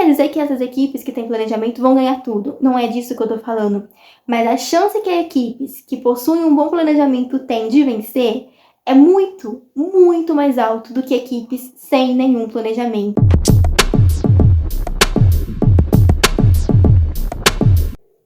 quer dizer que essas equipes que têm planejamento vão ganhar tudo. Não é disso que eu tô falando. Mas a chance que equipes que possuem um bom planejamento têm de vencer é muito, muito mais alto do que equipes sem nenhum planejamento.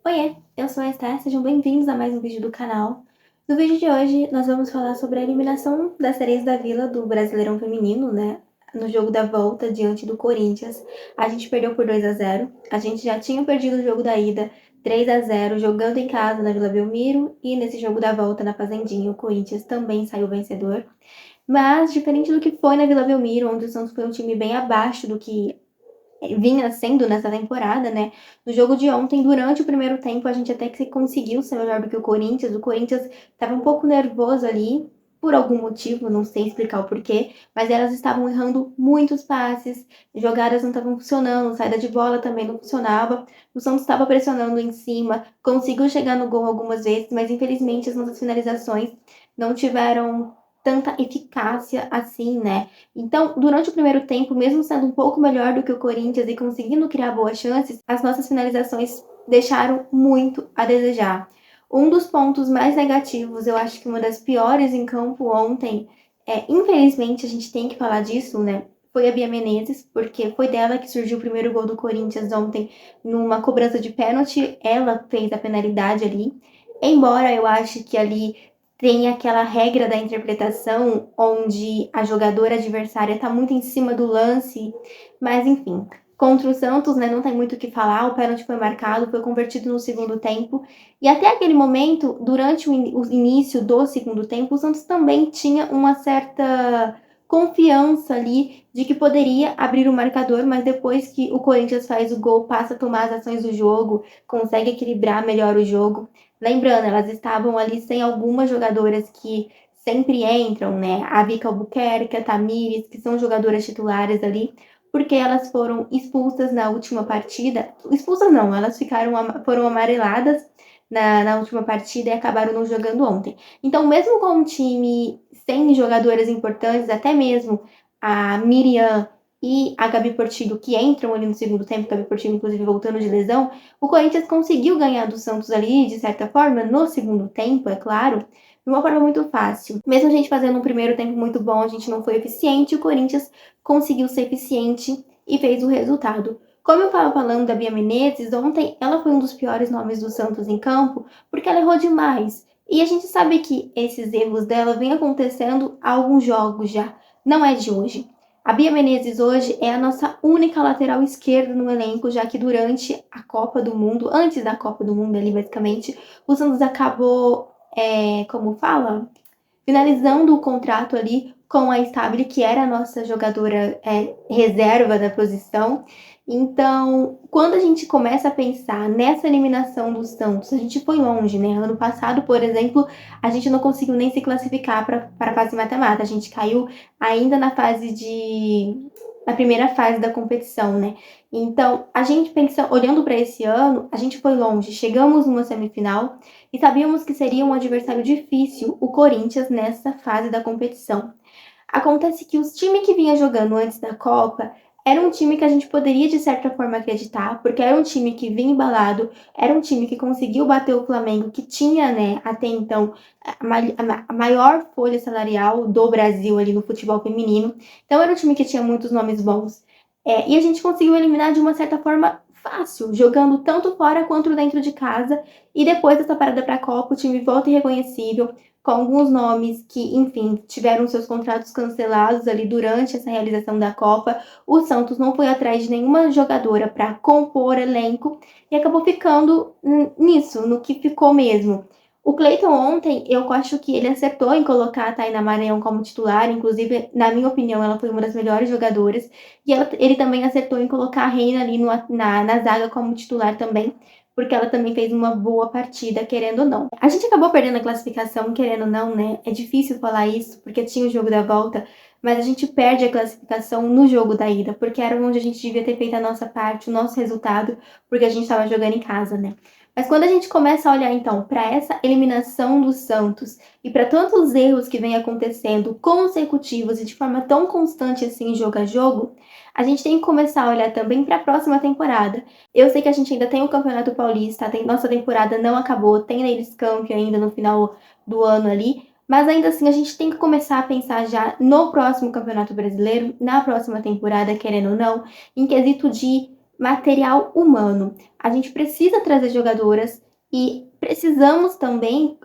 Oiê, eu sou a Esther, sejam bem-vindos a mais um vídeo do canal. No vídeo de hoje, nós vamos falar sobre a eliminação das Sereias da Vila do Brasileirão Feminino, né? No jogo da volta diante do Corinthians. A gente perdeu por 2-0. A gente já tinha perdido o jogo da ida 3-0, jogando em casa na Vila Belmiro. E nesse jogo da volta na Fazendinha, o Corinthians também saiu vencedor. Mas, diferente do que foi na Vila Belmiro, onde o Santos foi um time bem abaixo do que vinha sendo nessa temporada, né? No jogo de ontem, durante o primeiro tempo, a gente até que conseguiu ser melhor do que o Corinthians. O Corinthians estava um pouco nervoso ali, por algum motivo, não sei explicar o porquê, mas elas estavam errando muitos passes, jogadas não estavam funcionando, saída de bola também não funcionava. O Santos estava pressionando em cima, conseguiu chegar no gol algumas vezes, mas infelizmente as nossas finalizações não tiveram tanta eficácia assim, né? Então, durante o primeiro tempo, mesmo sendo um pouco melhor do que o Corinthians e conseguindo criar boas chances, as nossas finalizações deixaram muito a desejar. Um dos pontos mais negativos, eu acho que uma das piores em campo ontem, infelizmente a gente tem que falar disso, né? Foi a Bia Menezes, porque foi dela que surgiu o primeiro gol do Corinthians ontem, numa cobrança de pênalti. Ela fez a penalidade ali. Embora eu ache que ali tem aquela regra da interpretação onde a jogadora adversária está muito em cima do lance, mas enfim. Contra o Santos, né, não tem muito o que falar, o pênalti foi marcado, foi convertido no segundo tempo, e até aquele momento, durante o início do segundo tempo, o Santos também tinha uma certa confiança ali de que poderia abrir o marcador, mas depois que o Corinthians faz o gol, passa a tomar as ações do jogo, consegue equilibrar melhor o jogo. Lembrando, elas estavam ali sem algumas jogadoras que sempre entram, né? A Vika Albuquerque, a Tamires, que são jogadoras titulares ali, porque elas foram expulsas na última partida. Expulsas não, elas foram amareladas na última partida e acabaram não jogando ontem. Então, mesmo com um time sem jogadoras importantes, até mesmo a Miriam e a Gabi Portillo, que entram ali no segundo tempo, Gabi Portillo, inclusive, voltando de lesão, o Corinthians conseguiu ganhar do Santos ali, de certa forma, no segundo tempo, é claro, de uma forma muito fácil. Mesmo a gente fazendo um primeiro tempo muito bom, a gente não foi eficiente, o Corinthians conseguiu ser eficiente e fez o resultado. Como eu estava falando da Bia Menezes, ontem ela foi um dos piores nomes do Santos em campo, porque ela errou demais. E a gente sabe que esses erros dela vêm acontecendo há alguns jogos já, não é de hoje. A Bia Menezes hoje é a nossa única lateral esquerda no elenco, já que durante a Copa do Mundo, antes da Copa do Mundo ali basicamente, o Santos acabou, como fala? Finalizando o contrato ali com a Stabile, que era a nossa jogadora reserva da posição. Então, quando a gente começa a pensar nessa eliminação do Santos, a gente foi longe, né? Ano passado, por exemplo, a gente não conseguiu nem se classificar para a fase mata-mata. A gente caiu ainda na primeira fase da competição, né? Então, a gente pensa, olhando para esse ano, a gente foi longe. Chegamos numa semifinal e sabíamos que seria um adversário difícil, o Corinthians, nessa fase da competição. Acontece que os times que vinha jogando antes da Copa era um time que a gente poderia, de certa forma, acreditar, porque era um time que vinha embalado, era um time que conseguiu bater o Flamengo, que tinha, né, até então, a maior folha salarial do Brasil ali no futebol feminino. Então, era um time que tinha muitos nomes bons. E a gente conseguiu eliminar de uma certa forma fácil, jogando tanto fora quanto dentro de casa. E depois dessa parada para a Copa, o time volta irreconhecível, com alguns nomes que, enfim, tiveram seus contratos cancelados ali durante essa realização da Copa. O Santos não foi atrás de nenhuma jogadora para compor elenco e acabou ficando nisso, no que ficou mesmo. O Cleiton ontem, eu acho que ele acertou em colocar a Taina Maranhão como titular, inclusive, na minha opinião, ela foi uma das melhores jogadoras. E ele também acertou em colocar a Reina ali na zaga como titular também, porque ela também fez uma boa partida, querendo ou não. A gente acabou perdendo a classificação, querendo ou não, né? É difícil falar isso, porque tinha o jogo da volta, mas a gente perde a classificação no jogo da ida, porque era onde a gente devia ter feito a nossa parte, o nosso resultado, porque a gente estava jogando em casa, né? Mas quando a gente começa a olhar, então, para essa eliminação do Santos e para tantos erros que vem acontecendo consecutivos e de forma tão constante assim, jogo a jogo, a gente tem que começar a olhar também para a próxima temporada. Eu sei que a gente ainda tem o Campeonato Paulista, nossa temporada não acabou, tem a Elis Camp ainda no final do ano ali, mas ainda assim a gente tem que começar a pensar já no próximo Campeonato Brasileiro, na próxima temporada, querendo ou não, em quesito de material humano. A gente precisa trazer jogadoras e precisamos também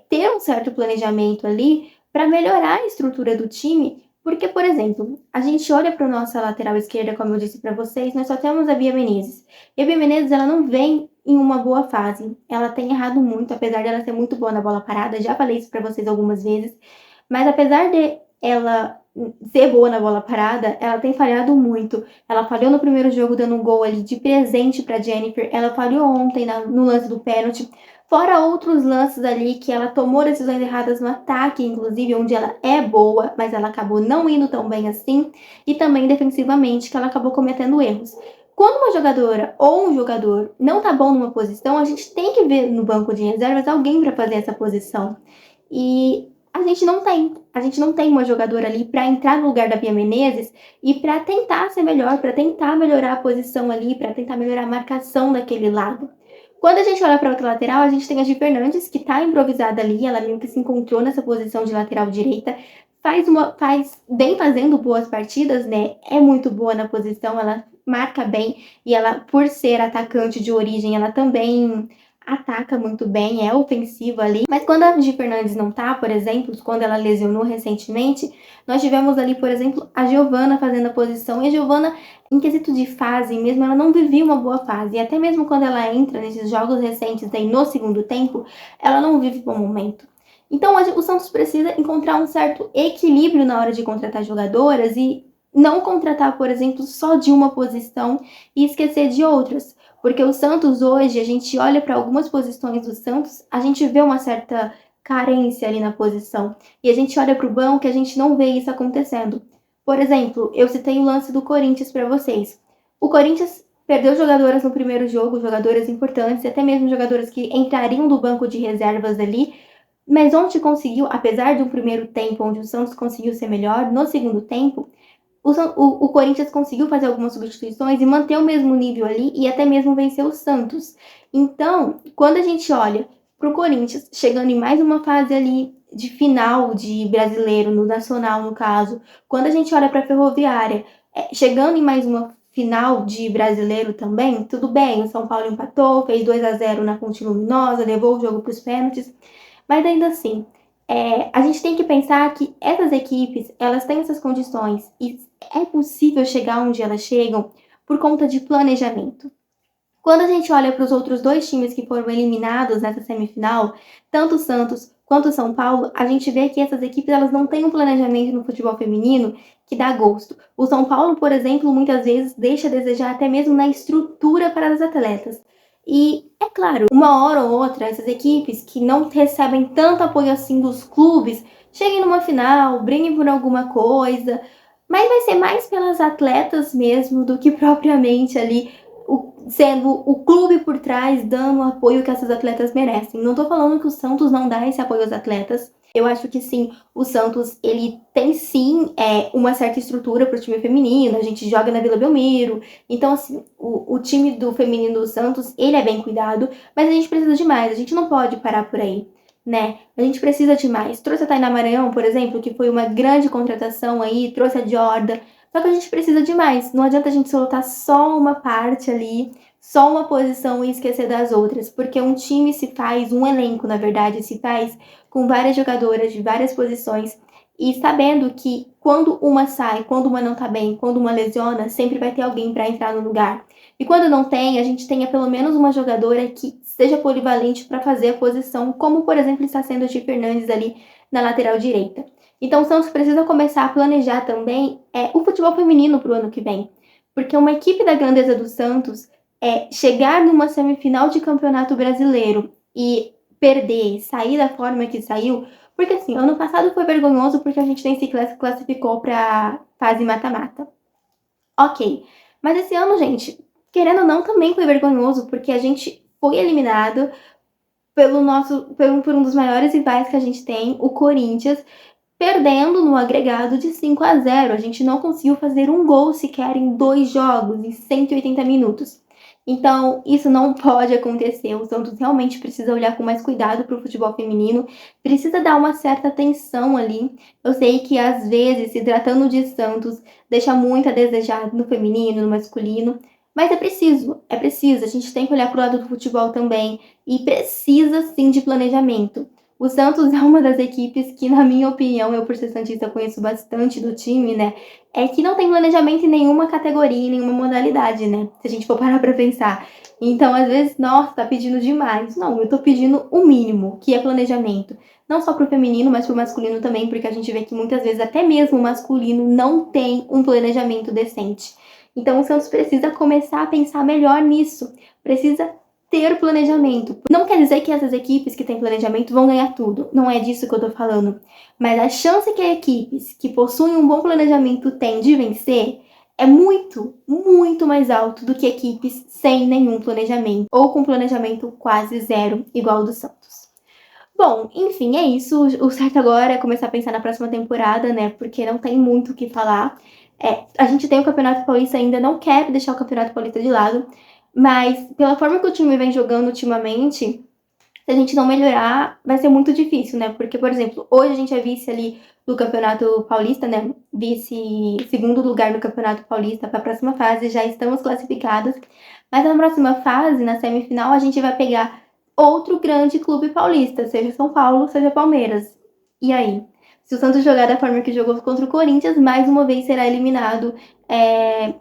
ter um certo planejamento ali para melhorar a estrutura do time, porque, por exemplo, a gente olha para a nossa lateral esquerda, como eu disse para vocês, nós só temos a Bia Menezes. E a Bia Menezes, ela não vem em uma boa fase. Ela tem errado muito, apesar dela ser muito boa na bola parada. Já falei isso para vocês algumas vezes. Mas apesar de ela ser boa na bola parada, ela tem falhado muito. Ela falhou no primeiro jogo dando um gol ali de presente para Jennifer. Ela falhou ontem no lance do pênalti. Fora outros lances ali que ela tomou decisões erradas no ataque, inclusive, onde ela é boa, mas ela acabou não indo tão bem assim. E também defensivamente, que ela acabou cometendo erros. Quando uma jogadora ou um jogador não tá bom numa posição, a gente tem que ver no banco de reservas alguém para fazer essa posição. E a gente não tem. A gente não tem uma jogadora ali para entrar no lugar da Bia Menezes e para tentar ser melhor, para tentar melhorar a posição ali, para tentar melhorar a marcação daquele lado. Quando a gente olha para outra lateral, a gente tem a Gi Fernandes, que está improvisada ali, ela meio que se encontrou nessa posição de lateral direita, vem fazendo boas partidas, né? É muito boa na posição, ela marca bem e ela, por ser atacante de origem, ela também ataca muito bem, é ofensiva ali. Mas quando a Gi Fernandes não tá, por exemplo, quando ela lesionou recentemente, nós tivemos ali, por exemplo, a Giovana fazendo a posição. E a Giovana, em quesito de fase mesmo, ela não vivia uma boa fase. E até mesmo quando ela entra nesses jogos recentes aí no segundo tempo, ela não vive bom momento. Então hoje o Santos precisa encontrar um certo equilíbrio na hora de contratar jogadoras e não contratar, por exemplo, só de uma posição e esquecer de outras. Porque o Santos hoje, a gente olha para algumas posições do Santos, a gente vê uma certa carência ali na posição. E a gente olha para o banco e a gente não vê isso acontecendo. Por exemplo, eu citei o lance do Corinthians para vocês. O Corinthians perdeu jogadoras no primeiro jogo, jogadoras importantes, até mesmo jogadoras que entrariam do banco de reservas ali, mas onde conseguiu, apesar de um primeiro tempo onde o Santos conseguiu ser melhor, no segundo tempo, o Corinthians conseguiu fazer algumas substituições e manter o mesmo nível ali e até mesmo vencer o Santos. Então, quando a gente olha para o Corinthians chegando em mais uma fase ali de final de brasileiro, no nacional no caso, quando a gente olha para a Ferroviária chegando em mais uma final de brasileiro também, tudo bem, o São Paulo empatou, fez 2-0 na Fonte Luminosa, levou o jogo para os pênaltis, mas ainda assim, a gente tem que pensar que essas equipes, elas têm essas condições e é possível chegar onde elas chegam por conta de planejamento. Quando a gente olha para os outros dois times que foram eliminados nessa semifinal, tanto o Santos quanto o São Paulo, a gente vê que essas equipes elas não têm um planejamento no futebol feminino que dá gosto. O São Paulo, por exemplo, muitas vezes deixa a desejar até mesmo na estrutura para as atletas. E, é claro, uma hora ou outra, essas equipes que não recebem tanto apoio assim dos clubes, cheguem numa final, briguem por alguma coisa, mas vai ser mais pelas atletas mesmo do que propriamente ali sendo o clube por trás dando o apoio que essas atletas merecem. Não tô falando que o Santos não dá esse apoio às atletas. Eu acho que sim, o Santos, ele tem sim uma certa estrutura pro time feminino, a gente joga na Vila Belmiro, então assim, o time do feminino do Santos, ele é bem cuidado, mas a gente precisa de mais, a gente não pode parar por aí, né? A gente precisa de mais. Trouxe a Tainá Maranhão, por exemplo, que foi uma grande contratação aí, trouxe a Jordan, só que a gente precisa de mais. Não adianta a gente soltar só uma parte ali, só uma posição e esquecer das outras. Porque um time se faz, um elenco, na verdade, se faz com várias jogadoras de várias posições. E sabendo que quando uma sai, quando uma não tá bem, quando uma lesiona, sempre vai ter alguém para entrar no lugar. E quando não tem, a gente tenha pelo menos uma jogadora que seja polivalente para fazer a posição, como por exemplo está sendo a Gi Fernandes ali na lateral direita. Então o Santos precisa começar a planejar também o futebol feminino para o ano que vem. Porque uma equipe da grandeza do Santos chegar numa semifinal de campeonato brasileiro e perder, sair da forma que saiu, Porque assim, ano passado foi vergonhoso porque a gente nem se classificou pra fase mata-mata. Ok. Mas esse ano, gente, querendo ou não, também foi vergonhoso porque a gente foi eliminado por um dos maiores rivais que a gente tem, o Corinthians, perdendo no agregado de 5-0. A gente não conseguiu fazer um gol sequer em 2 jogos, em 180 minutos. Então, isso não pode acontecer. O Santos realmente precisa olhar com mais cuidado para o futebol feminino, precisa dar uma certa atenção ali. Eu sei que, às vezes, se tratando de Santos, deixa muito a desejar no feminino, no masculino, mas é preciso, é preciso. A gente tem que olhar para o lado do futebol também e precisa, sim, de planejamento. O Santos é uma das equipes que, na minha opinião, eu por ser santista conheço bastante do time, né? É que não tem planejamento em nenhuma categoria, em nenhuma modalidade, né? Se a gente for parar pra pensar. Então, às vezes, nossa, tá pedindo demais. Não, eu tô pedindo o mínimo, que é planejamento. Não só pro feminino, mas pro masculino também, porque a gente vê que muitas vezes até mesmo o masculino não tem um planejamento decente. Então, o Santos precisa começar a pensar melhor nisso. Precisa ter planejamento. Não quer dizer que essas equipes que têm planejamento vão ganhar tudo. Não é disso que eu tô falando. Mas a chance que equipes que possuem um bom planejamento têm de vencer é muito, muito mais alto do que equipes sem nenhum planejamento ou com planejamento quase zero, igual o do Santos. Bom, enfim, é isso. O certo agora é começar a pensar na próxima temporada, né? Porque não tem muito o que falar. A gente tem o Campeonato Paulista ainda, não quero deixar o Campeonato Paulista de lado, mas pela forma que o time vem jogando ultimamente, se a gente não melhorar, vai ser muito difícil, né? Porque, por exemplo, hoje a gente é vice ali do Campeonato Paulista, né? Vice, segundo lugar no Campeonato Paulista para a próxima fase, já estamos classificados. Mas na próxima fase, na semifinal, a gente vai pegar outro grande clube paulista, seja São Paulo, seja Palmeiras. E aí? Se o Santos jogar da forma que jogou contra o Corinthians, mais uma vez será eliminado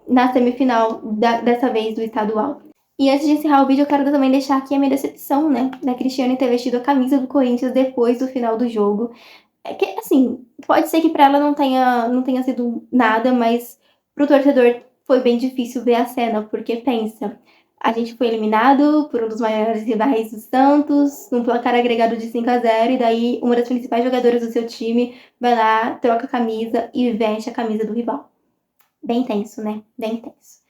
na semifinal, dessa vez do estadual. E antes de encerrar o vídeo, eu quero também deixar aqui a minha decepção, né? Da Cristiane ter vestido a camisa do Corinthians depois do final do jogo. É que, assim, pode ser que pra ela não tenha sido nada, mas pro torcedor foi bem difícil ver a cena, porque pensa, a gente foi eliminado por um dos maiores rivais do Santos, num placar agregado de 5-0, e daí uma das principais jogadoras do seu time vai lá, troca a camisa e veste a camisa do rival. Bem tenso, né? Bem tenso.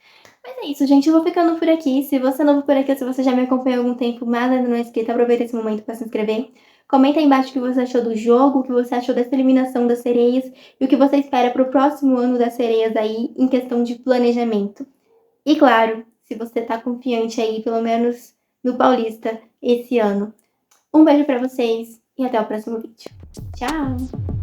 Mas é isso, gente. Eu vou ficando por aqui. Se você é novo por aqui ou se você já me acompanha há algum tempo, mas ainda não é inscrito, aproveita esse momento para se inscrever. Comenta aí embaixo o que você achou do jogo, o que você achou dessa eliminação das sereias e o que você espera para o próximo ano das sereias aí em questão de planejamento. E claro, se você tá confiante aí, pelo menos no Paulista, esse ano. Um beijo para vocês e até o próximo vídeo. Tchau!